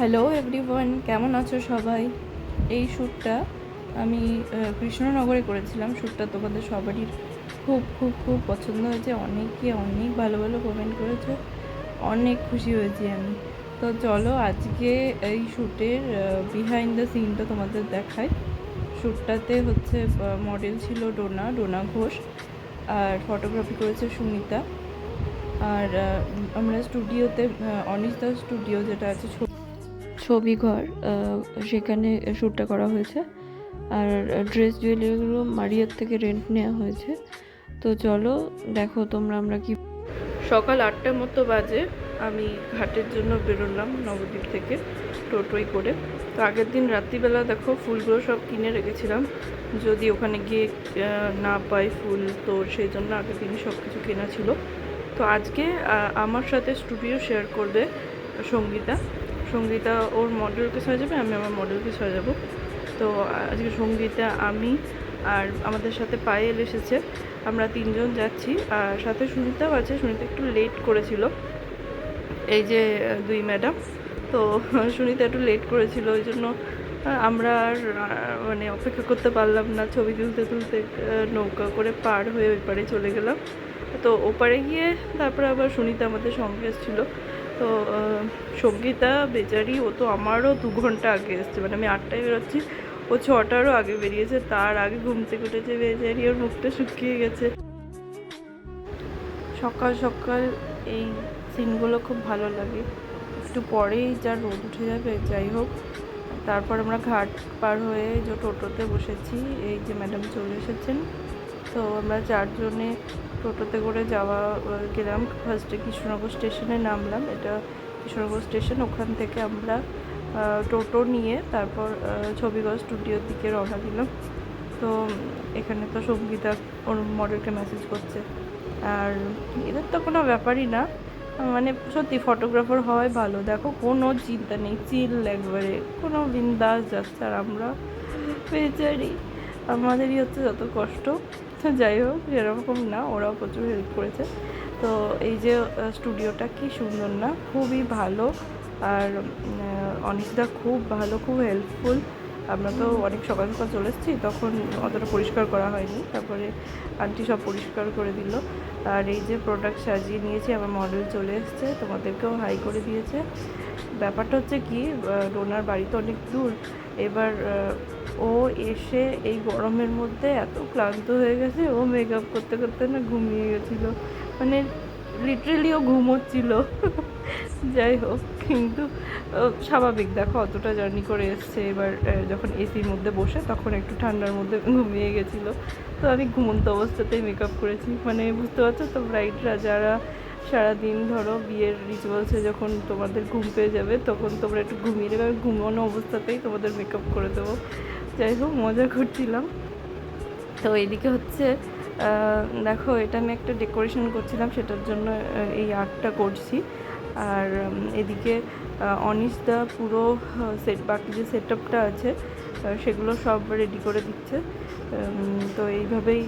Hello everyone, কেমন আছো সবাই? এই শ্যুটটা আমি কৃষ্ণনগরে করেছিলাম। শ্যুটটা তোমাদের সবারই খুব খুব খুব পছন্দ হয়েছে। অনেকে অনেক ভালো ভালো কমেন্ট করেছে, অনেক খুশি হয়েছি আমি। তো চলো আজকে এই শ্যুটের বিহাইন্ড দ্য সিনটা তোমাদের দেখাই। শ্যুটটাতে হচ্ছে মডেল ছিল ডোনা ঘোষ, আর ফটোগ্রাফি করেছে সুমিতা। আর আমরা স্টুডিওতে অনিশদা স্টুডিও যেটা আছে ছবিঘর, সেখানে শ্যুটটা করা হয়েছে। আর ড্রেস জুয়েলারিগুলো মারিয়ার থেকে রেন্ট নেওয়া হয়েছে। তো চলো দেখো তোমরা আমরা কি। সকাল 8টার মতো বাজে, আমি ঘাটের জন্য বেরোলাম নবদ্বীপ থেকে টোটোয় করে। তো আগের দিন রাত্রিবেলা দেখো ফুলগুলো সব কিনে রেখেছিলাম, যদি ওখানে গিয়ে না পাই ফুল, তো সেই জন্য আগের দিন সব কিছু কেনা ছিল। তো আজকে আমার সাথে স্টুডিও শেয়ার করবে সঙ্গীতা ওর মডেলকে সাজাবে, আমি আমার মডেলকে সাজাবো। তো আজকে সঙ্গীতা, আমি আর আমাদের সাথে পায়েল এসেছে, আমরা 3জন যাচ্ছি। আর সাথে সুনিতাও আছে, সুনিতা একটু লেট করেছিল, এই যে 2 ম্যাডাম। তো সুনিতা একটু লেট করেছিল, ওই জন্য আমরা আর মানে অপেক্ষা করতে পারলাম না। ছবি তুলতে তুলতে নৌকা করে পার হয়ে ওই পারে চলে গেলাম। তো ওপারে গিয়ে তারপরে আবার সুনিতা আমাদের সঙ্গে এসেছিলো। তো সঙ্গীতা বেচারি, ও তো আমারও 2 ঘন্টা আগে এসছে, মানে আমি 8টায় বেরোচ্ছি, ও 6টারও আগে বেরিয়েছে। তার আগে ঘুম থেকে উঠেছে বেচারি, ওর মুখটা শুকিয়ে গেছে। সকাল সকাল এই সিনগুলো খুব ভালো লাগে। একটু পরেই যা রোদ উঠে যাবে, যাই হোক। তারপর আমরা ঘাট পার হয়ে যে টোটোতে বসেছি, এই যে ম্যাডাম চলে এসেছেন। তো আমরা 4জনে টোটোতে করে গেলাম। ফার্স্টে কৃষ্ণনগর স্টেশনে নামলাম, এটা কৃষ্ণনগর স্টেশন। ওখান থেকে আমরা টোটো নিয়ে তারপর ছবিগঞ্জ স্টুডিওর দিকে রওনা দিলাম। তো এখানে তো সঙ্গীতা ওর মডেলকে মেসেজ করছে, আর এদের তো কোনো ব্যাপারই না, মানে সত্যি ফটোগ্রাফার হওয়াই ভালো। দেখো কোনো চিন্তা নেই, চিল একবারে, কোনো বিন্দাস যাচ্ছে। আর আমরা বেচারি, আমাদেরই হচ্ছে যত কষ্ট। তো যাই হোক, সেরকম না, ওরাও প্রচুর হেল্প করেছে। তো এই যে স্টুডিওটা কি সুন্দর না, খুবই ভালো। আর অনিশদা খুব ভালো, খুব হেল্পফুল। আমরা তো অনেক সকাল সকাল চলে এসেছি, তখন অতটা পরিষ্কার করা হয়নি, তারপরে আন্টি সব পরিষ্কার করে দিল। আর এই যে প্রোডাক্ট সাজিয়ে নিয়েছি, আমার মডেল চলে এসছে, তোমাদেরকেও হাই করে দিয়েছে। ব্যাপারটা হচ্ছে কি, ডোনার বাড়ি তো অনেক দূর। এবার ও এসে এই গরমের মধ্যে এত ক্লান্ত হয়ে গেছে, ও মেকআপ করতে করতে না ঘুমিয়ে গেছিলো, মানে লিটারেলি ও ঘুমোচ্ছিল। যাই হোক, কিন্তু স্বাভাবিক, দেখো অতটা জার্নি করে এসছে, এবার যখন এসির মধ্যে বসে তখন একটু ঠান্ডার মধ্যে ঘুমিয়ে গেছিলো। তো আমি ঘুমন্ত অবস্থাতেই মেকআপ করেছি, মানে বুঝতে পারছো তো, ব্রাইডরা যারা সারাদিন ধরো বিয়ের রিচুয়ালসে যখন তোমাদের ঘুম পেয়ে যাবে, তখন তোমরা একটু ঘুমিয়ে দেবে, আমি ঘুমানো অবস্থাতেই তোমাদের মেকআপ করে দেবো। যাই হোক, মজা করছিলাম। তো এইদিকে হচ্ছে দেখো, এটা আমি একটা ডেকোরেশন করছিলাম, সেটার জন্য এই আর্টটা করছি। আর এদিকে অনিশদা পুরো বাকি যে সেট আপটা আছে সেগুলো সব রেডি করে দিচ্ছে। তো এইভাবেই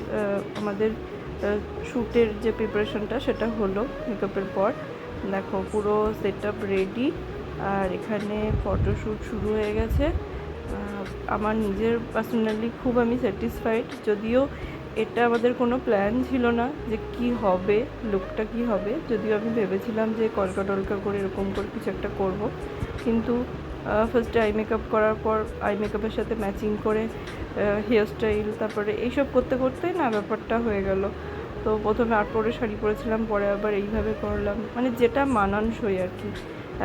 আমাদের শ্যুটের যে প্রিপারেশনটা সেটা হলো মেকআপের পর। দেখো পুরো সেট আপ রেডি, আর এখানে ফটোশ্যুট শুরু হয়ে গেছে। আমার নিজের পার্সোনালি খুব আমি স্যাটিসফাইড, যদিও এটা আমাদের কোনো প্ল্যান ছিল না যে কি হবে, লুকটা কি হবে। যদিও আমি ভেবেছিলাম যে কলকা টলকা করে এরকম করে কিছু একটা করব, কিন্তু ফার্স্টে আই মেকআপ করার পর আই মেকআপের সাথে ম্যাচিং করে হেয়ার স্টাইল, তারপরে এইসব করতে করতে না ব্যাপারটা হয়ে গেল। তো প্রথমে পরে শাড়ি পরেছিলাম, পরে আবার এইভাবে করলাম, মানে যেটা মানানসই আর কি।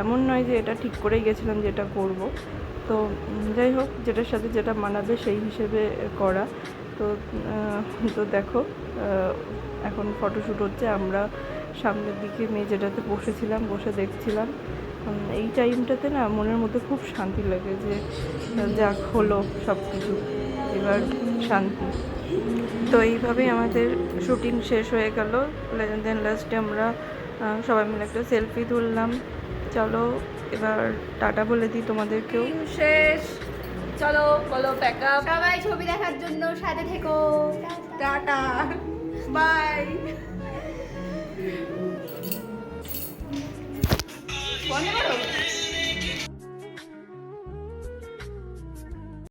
এমন নয় যে এটা ঠিক করেই গেছিলাম যেটা করব। তো যাই হোক, যেটার সাথে যেটা মানাবে সেই হিসেবে করা। তো তো দেখো, এখন ফটোশ্যুট হচ্ছে। আমরা সামনের দিকে মেঝেটাতে বসেছিলাম, বসে দেখছিলাম। এই টাইমটাতে না মনের মধ্যে খুব শান্তি লাগে, যে যাক হলো সব কিছু, এবার শান্তি। তো এইভাবেই আমাদের শুটিং শেষ হয়ে গেল। দেন লাস্টে আমরা সবাই মিলে একটা সেলফি তুললাম। চলো এবার টাটা বলে দিই তোমাদেরকেও। শেষ, চলো বলো প্যাক আপ। সবাই ছবি দেখার জন্য সাথে থেকো। Tata, bye. বন্ধ করো।